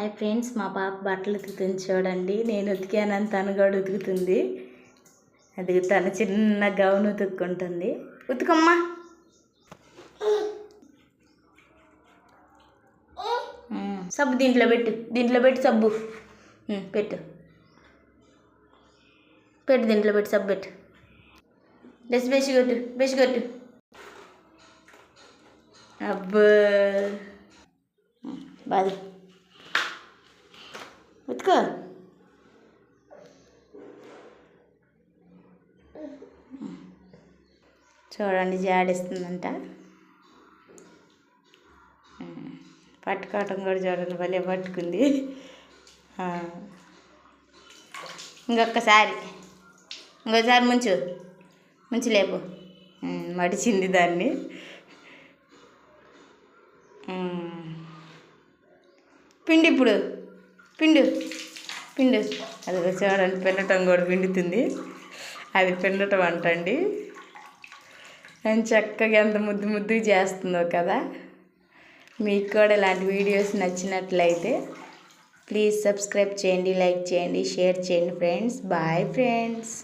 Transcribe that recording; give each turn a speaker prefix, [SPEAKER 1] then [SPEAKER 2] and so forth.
[SPEAKER 1] Hi friends, మా పాప బట్టలు ఉతుకుతుంది చూడండి. నేను ఉతికానని తను కూడా ఉతుకుతుంది. అది తను చిన్న గౌన్ ఉతుక్కుంటుంది. ఉతుకమ్మా. సబ్బు దీంట్లో పెట్టు సబ్బు పెట్టు దీంట్లో పెట్టు సబ్బు పెట్టు. బెసి కొట్టు. అబ్బా బాది ఉతుకో. చూడండి జాడిస్తుందంట. పట్టుకోవటం కూడా చూడండి భలే పట్టుకుంది. ఇంకొకసారి ముంచు లేపు. మడిచింది దాన్ని. పిండి ఇప్పుడు పిండు అది చూడండి, పిండటం కూడా పిండుతుంది. అది పిండటం అంటండి. నేను చక్కగా ఎంత ముద్దుగా చేస్తుందో కదా. మీకు కూడా ఇలాంటి వీడియోస్ నచ్చినట్లయితే ప్లీజ్ సబ్స్క్రైబ్ చేయండి, లైక్ చేయండి, షేర్ చేయండి ఫ్రెండ్స్. Bye friends.